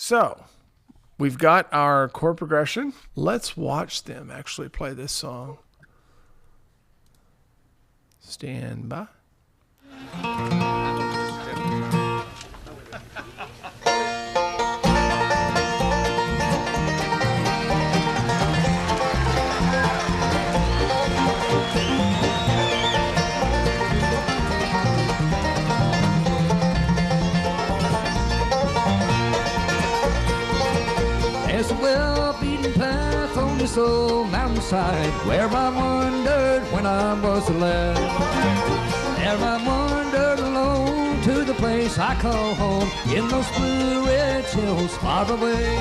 So we've got our chord progression. Let's watch them actually play this song. Stand by. There's a well-beaten path on this old mountainside where I wandered when I was a lad. There I wandered alone to the place I call home in those blue-red hills far away.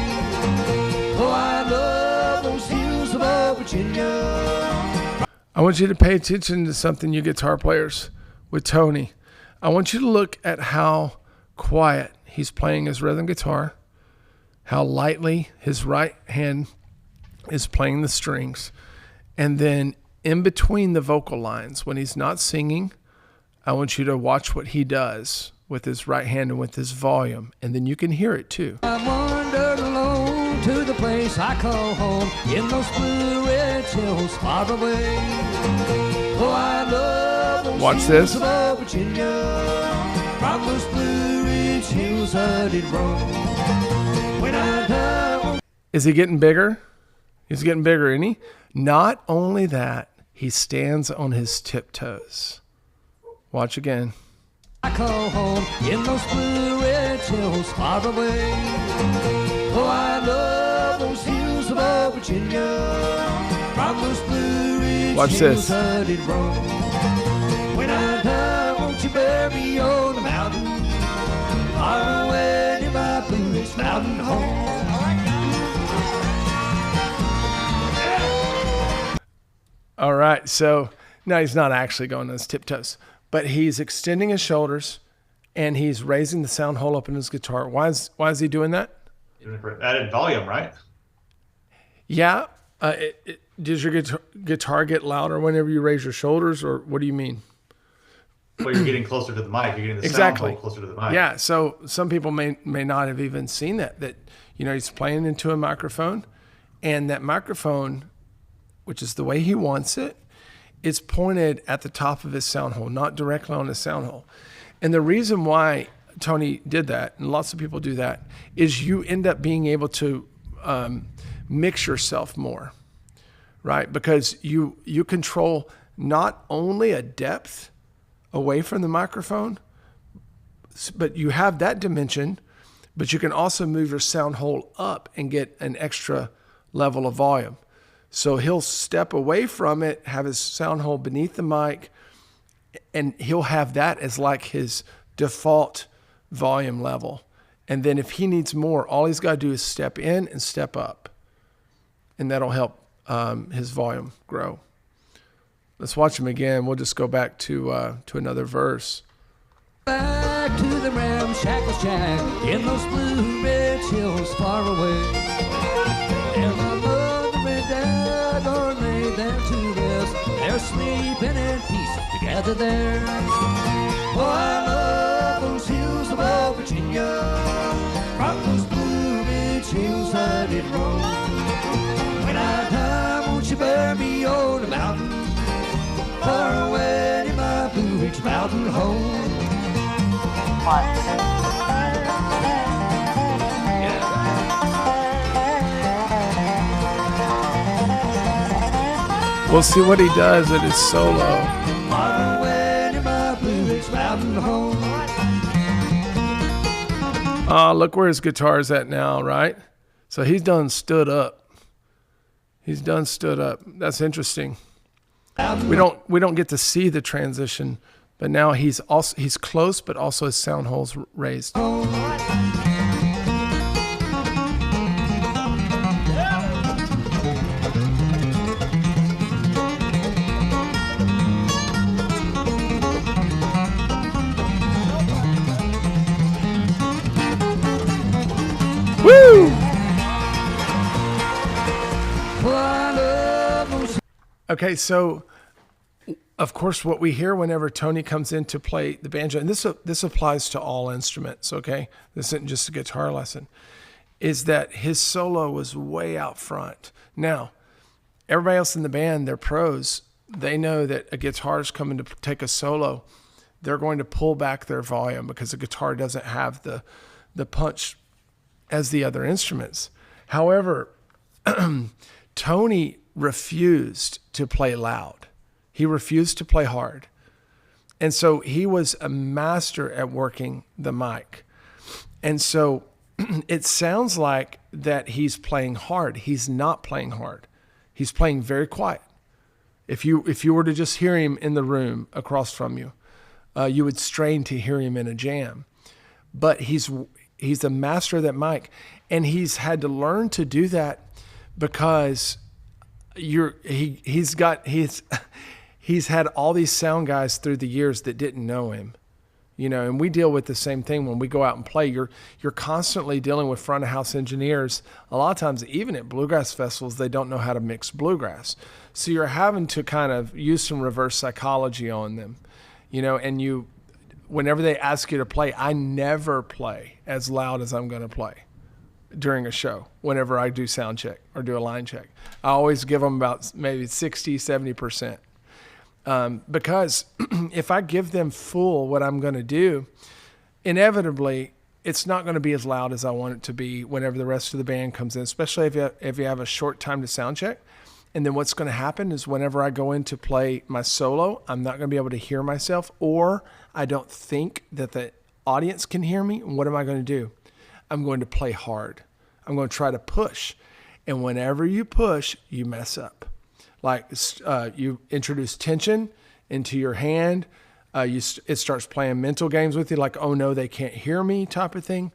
Oh, I love those hills of old Virginia. I want you to pay attention to something, you guitar players, with Tony. I want you to look at how quiet he's playing his rhythm guitar, how lightly his right hand is playing the strings. And then in between the vocal lines, when he's not singing, I want you to watch what he does with his right hand and with his volume. And then you can hear it too. I wandered alone to the place I call home in those blue-red hills far away. Oh, I love those Watch this. hills of Virginia. From those blue-red hills I did roam. When I die. Is he getting bigger? He's getting bigger, isn't he? Not only that, he stands on his tiptoes. Watch again. I call home in those blue-red hills far away. Oh, I love those hills of Virginia. From those blue-red Watch hills this. I did roam. When I die, won't you bury me on the mountain? Far away near my Blue Ridge Mountain home. All right, so now he's not actually going on his tiptoes, but he's extending his shoulders and he's raising the sound hole up in his guitar. Why is he doing that? Added volume, right? Yeah. Does your guitar get louder whenever you raise your shoulders, or what do you mean? Well, you're getting closer to the mic. You're getting the Exactly. sound hole closer to the mic. Yeah, so some people may not have even seen that he's playing into a microphone, and that microphone, which is the way he wants it, is pointed at the top of his sound hole, not directly on his sound hole. And the reason why Tony did that, and lots of people do that, is you end up being able to mix yourself more, right? Because you control not only a depth away from the microphone, but you have that dimension, but you can also move your sound hole up and get an extra level of volume. So he'll step away from it, have his sound hole beneath the mic, and he'll have that as like his default volume level. And then if he needs more, all he's got to do is step in and step up. And that'll help his volume grow. Let's watch him again. We'll just go back to another verse. Back to the ramshackle shack in those blue-red hills far away. And my mother and dad are laid there to rest. They're sleeping in peace together there. Oh, I love those hills of old Virginia. From those blue-red hills I did roam. When I die, won't you bury me on a mountain far away in my Blue Ridge Mountain home? We'll see what he does at his solo. Far away in my Blue Ridge Mountain home. Look where his guitar is at now, right? So he's done stood up. He's done stood up. That's interesting. We don't get to see the transition, but now he's close, but also his sound hole's raised. Woo! Okay, so of course, what we hear whenever Tony comes in to play the banjo, and this applies to all instruments, okay? This isn't just a guitar lesson, is that his solo was way out front. Now, everybody else in the band, they're pros. They know that a guitarist coming to take a solo, they're going to pull back their volume because the guitar doesn't have the punch as the other instruments. However, Tony refused to play loud. He refused to play hard. And so he was a master at working the mic. And so it sounds like that he's playing hard. He's not playing hard. He's playing very quiet. If you were to just hear him in the room across from you, you would strain to hear him in a jam. But he's a master of that mic, and he's had to learn to do that because he's had all these sound guys through the years that didn't know him. And we deal with the same thing when we go out and play. You're constantly dealing with front of house engineers. A lot of times, even at bluegrass festivals, they don't know how to mix bluegrass. So you're having to kind of use some reverse psychology on them, and whenever they ask you to play, I never play as loud as I'm going to play during a show whenever I do sound check or do a line check. I always give them about maybe 60, 70%. Because if I give them full what I'm going to do, inevitably it's not going to be as loud as I want it to be whenever the rest of the band comes in, especially if you have a short time to sound check. And then what's going to happen is whenever I go in to play my solo, I'm not going to be able to hear myself, or I don't think that the audience can hear me. And what am I going to do? I'm going to play hard. I'm going to try to push. And whenever you push, you mess up. Like you introduce tension into your hand. It starts playing mental games with you, like, oh no, they can't hear me type of thing.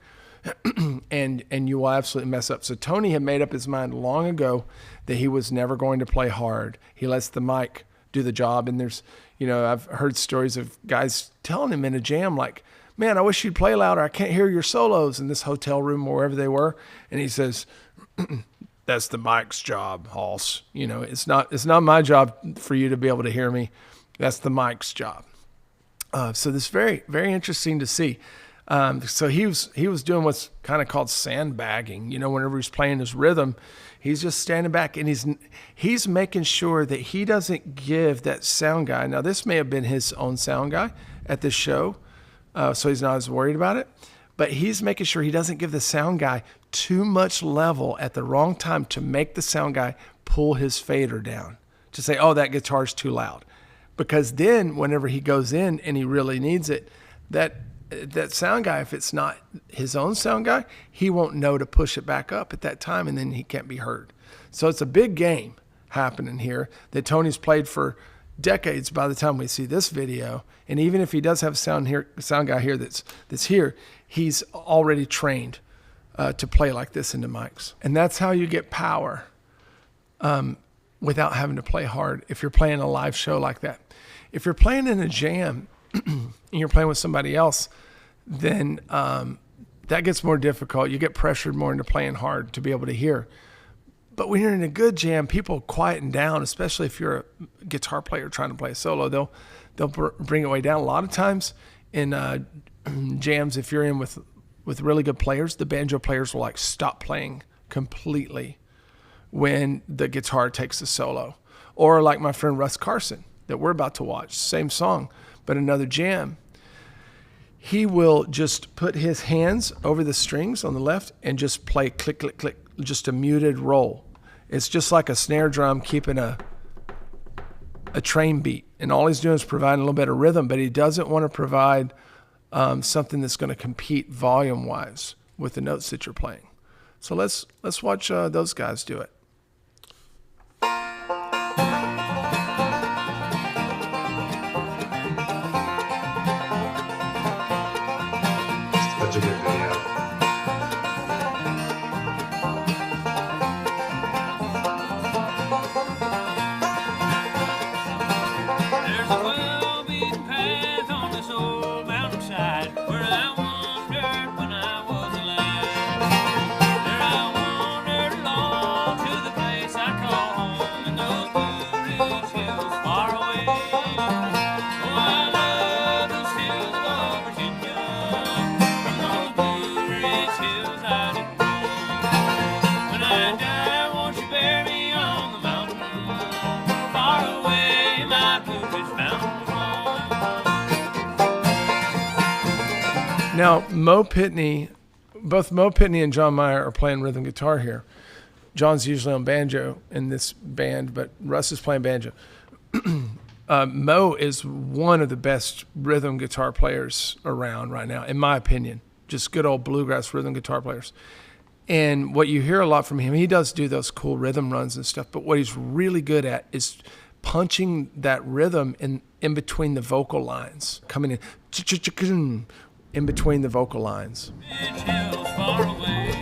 and you will absolutely mess up. So Tony had made up his mind long ago that he was never going to play hard. He lets the mic do the job. And there's, I've heard stories of guys telling him in a jam, like, man, I wish you'd play louder. I can't hear your solos in this hotel room or wherever they were. And he says, that's the mic's job, Hoss. It's not my job for you to be able to hear me. That's the mic's job. So this is very, very interesting to see. So he was doing what's kind of called sandbagging. Whenever he's playing his rhythm, he's just standing back and he's making sure that he doesn't give that sound guy. Now this may have been his own sound guy at this show, so he's not as worried about it. But he's making sure he doesn't give the sound guy too much level at the wrong time to make the sound guy pull his fader down, to say, oh, that guitar's too loud. Because then whenever he goes in and he really needs it, that sound guy, if it's not his own sound guy, he won't know to push it back up at that time, and then he can't be heard. So it's a big game happening here that Tony's played for decades by the time we see this video. And even if he does have a sound guy here that's here, he's already trained to play like this into mics. And that's how you get power without having to play hard if you're playing a live show like that. If you're playing in a jam and you're playing with somebody else, then that gets more difficult. You get pressured more into playing hard to be able to hear. But when you're in a good jam, people quieten down, especially if you're a guitar player trying to play a solo. They'll bring it way down. A lot of times in jams, if you're in with really good players, the banjo players will like stop playing completely when the guitar takes a solo. Or like my friend Russ Carson that we're about to watch, same song, but another jam. He will just put his hands over the strings on the left and just play click, click, click, just a muted roll. It's just like a snare drum keeping a train beat. And all he's doing is providing a little bit of rhythm, but he doesn't want to provide something that's going to compete volume-wise with the notes that you're playing. So let's watch those guys do it. Such a good video. There's a well-beaten path on this old mountainside where I wandered when I was alive. There I wandered along till Now, both Mo Pitney and John Mayer are playing rhythm guitar here. John's usually on banjo in this band, but Russ is playing banjo. Mo is one of the best rhythm guitar players around right now, in my opinion. Just good old bluegrass rhythm guitar players. And what you hear a lot from him, he does do those cool rhythm runs and stuff, but what he's really good at is punching that rhythm in between the vocal lines, coming in between the vocal lines. Ridge hills far away.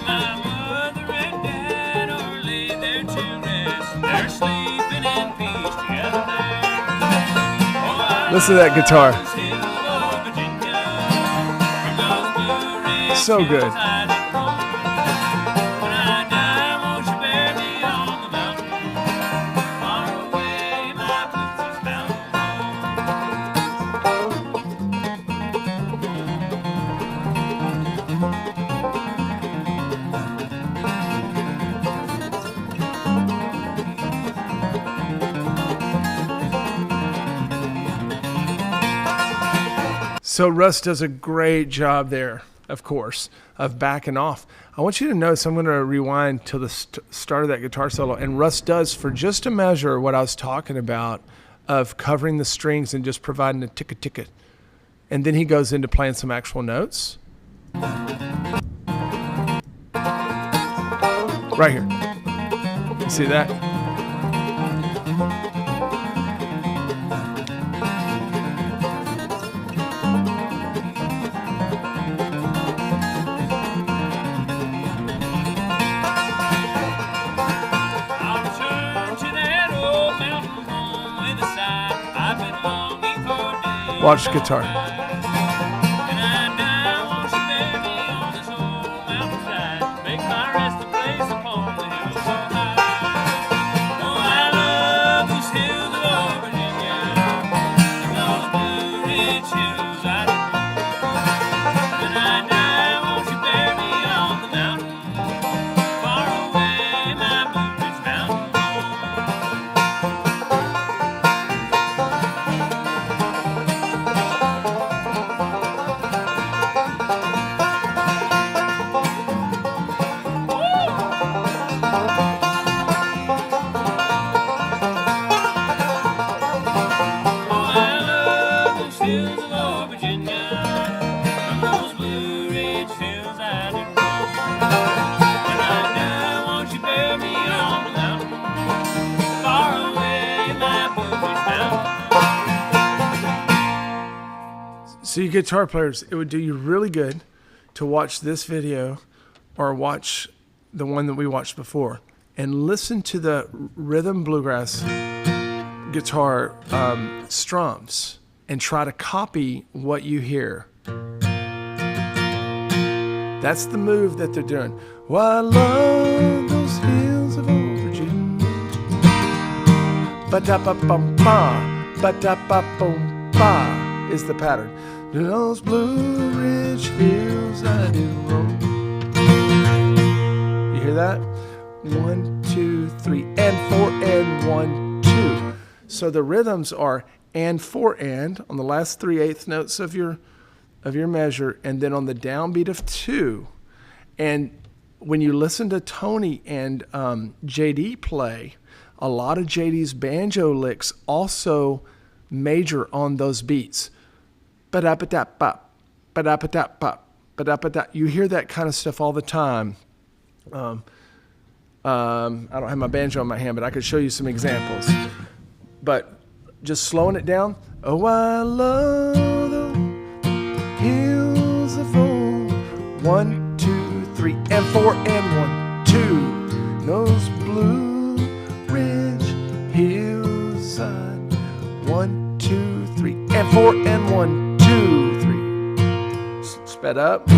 My mother and dad are laid there to rest. They're sleeping in peace together there. Oh, I Listen to that guitar. love those hills of Virginia. From those blue ridge So good. hills I did roam. When I die, won't you bury me on the mountain? Far away, my boots is bound home. So Russ does a great job there, of course, of backing off. I want you to notice, I'm going to rewind to the start of that guitar solo, and Russ does, for just a measure, what I was talking about of covering the strings and just providing a tick-a-tick-a. And then he goes into playing some actual notes. Right here. You see that? I'll return to that old mountain home with a sigh. I've been longing for days. Watch the guitar. When I die, won't you bury me on this old mountainside? Make my resting place upon the hill so high. Oh, I love those hills of old Virginia, and those blue ridge hills I did roam. When I die, won't you bury me on the mountain? Far away, my Blue Ridge Mountain home. Oh, I love those hills of old Virginia, and those Blue Ridge hills I did roam. When I die, won't you bury me on the mountain? Far away, my Blue Ridge Mountain. So you guitar players, it would do you really good to watch this video or watch the one that we watched before and listen to the rhythm bluegrass guitar strums and try to copy what you hear. That's the move that they're doing. Well, I love those hills of old Virginia. Ba-da-ba-bum-ba, ba-da-ba-bum-ba is the pattern. Those Blue Ridge hills I do roam. You hear that? 1, 2, 3, and 4, and 1, 2. So the rhythms are and 4 and on the last 3/8 notes of your measure, and then on the downbeat of 2. And when you listen to Tony and JD play, a lot of JD's banjo licks also major on those beats. Ba-da-ba-da-bop, ba-da-ba-da-bop, ba-da-ba-da. You hear that kind of stuff all the time. I don't have my banjo in my hand, but I could show you some examples. But just slowing it down. Oh, I love the hills of old. 1, 2, 3, and 4, and 1, 2. Those Blue Ridge hillside. 1, 2, 3, and 4, and 1, 2, 3. Sped up.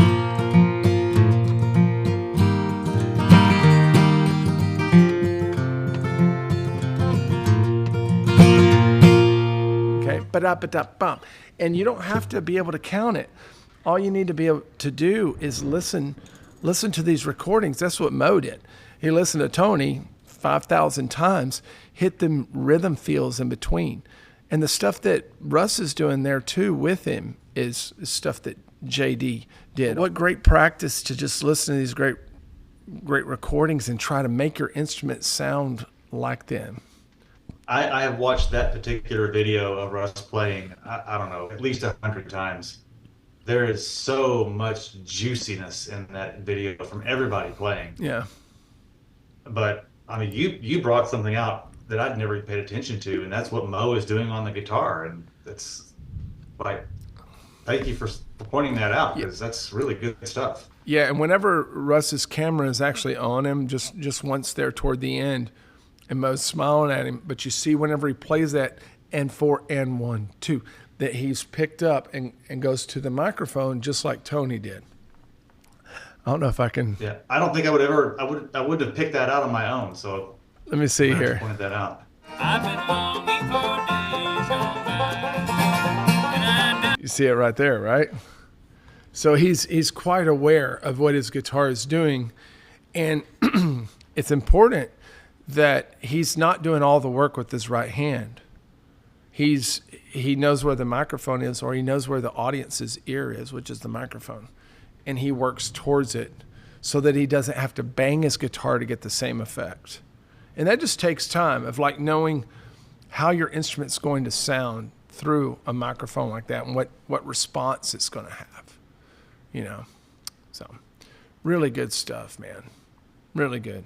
Okay, ba-da-ba-da-bum. And you don't have to be able to count it. All you need to be able to do is listen to these recordings. That's what Mo did. He listened to Tony 5,000 times, hit them rhythm feels in between. And the stuff that Russ is doing there too with him is stuff that JD did. What great practice to just listen to these great recordings and try to make your instrument sound like them. I have watched that particular video of Russ playing, I don't know, at least 100 times. There is so much juiciness in that video from everybody playing. Yeah. But I mean, you brought something out that I'd never paid attention to, and that's what Mo is doing on the guitar. And that's like, thank you for pointing that out, because that's really good stuff. Yeah, and whenever Russ's camera is actually on him, just once there toward the end, and Mo's smiling at him, but you see whenever he plays that and 4 and 1 2 that he's picked up and goes to the microphone just like Tony did. I don't know if I can. Yeah, I don't think I would have picked that out on my own. So let me see here. Point that out. I've been longing for days gone by, and I You see it right there, right? So he's quite aware of what his guitar is doing, and it's important that he's not doing all the work with his right hand. He knows where the microphone is, or he knows where the audience's ear is, which is the microphone, and he works towards it so that he doesn't have to bang his guitar to get the same effect. And that just takes time of like knowing how your instrument's going to sound through a microphone like that and what response it's going to have, you know. So really good stuff, man. Really good.